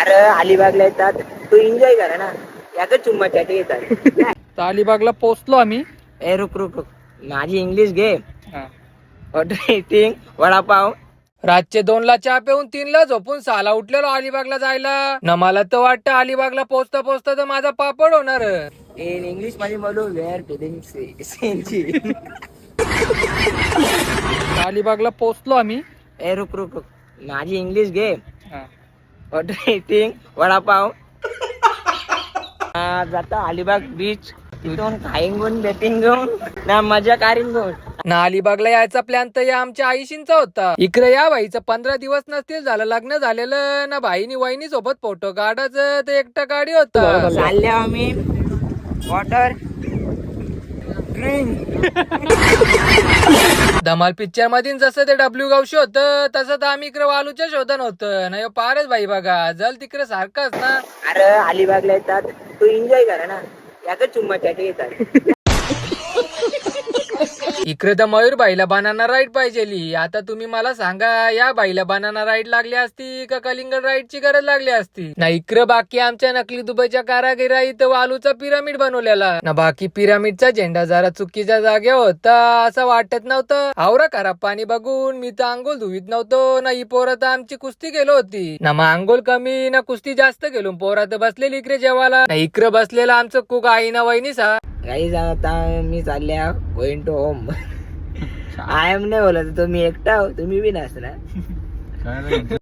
अरे अलिबागला येतात तू एन्जॉय करा ना याच चुम्मासाठी येतात. तर अलिबागला पोहोचलो आम्ही. ए रुक रुक रुक माझी इंग्लिश घे. Order eating vada pav. रातचे 2ला चहा पिऊन 3ला झोपून 6ला उठलेलो अलिबागला जायला. न मला तर वाटतं अलिबागला पोचता पोचता तर माझा पापड होणार. इन इंग्लिश मध्ये बोलू वेअर फिलिंग सेंची. अलिबागला पोहोचलो आम्ही. ए रुक रुक रुक माझी इंग्लिश घे. Order eating vada pav. जाता अलिबाग बीच तिथून खाईन घेऊन बेटिंग घेऊन ना मजा काढीन घेऊन. ना अलिबागला यायचा प्लॅन तर या आमच्या आईशींचा होता. इकडे या भाईचं 15 दिवस नसतील झालं लग्न झालेलं ना. भाईनी वहिनी सोबत फोटो काढायचं ते एकटा गाडी होता. चालले आम्ही वॉटर ड्रिंक. धमाल पिक्चर मध्ये जसं ते डब्ल्यू गावशी होतं तसं तर आम्ही इकडे वालूच्या शोधन होतं ना. पारच भाई बघा जल तिकडे सारखाच ना. अरे अलिबागला येतात तू एन्जॉय करा ना याच चुम्मासाठी येतात. इकडे तर मयूर भाईला बनाना राईड पाहिजेली. आता तुम्ही मला सांगा या भाईला बनाना राईड लागली असती का कलिंगड राईडची गरज लागली असती ना. इकडे बाकी आमच्या नकली दुबईच्या कारागिरा इथं वालूचा पिरामिड बनवलेला ना. बाकी पिरामिडचा झेंडा जरा चुकीच्या जागेवर होता असं वाटत नव्हतं. आवरा खराब पाणी बघून मी तर आंघोळ धुवीत नव्हतो ना. ही पोरं तर आमची कुस्ती गेलो होती ना. मग आंघोळ कमी ना कुस्ती जास्त गेलो. पोरं तर बसलेली इकडे जेवायला ना. इकडे बसलेला आमचं कुक आई ना वहिनी सा. काही आता मी चालल्या going to home. I am नाही बोलत तुम्ही एकटा हो तुम्ही बी नसला.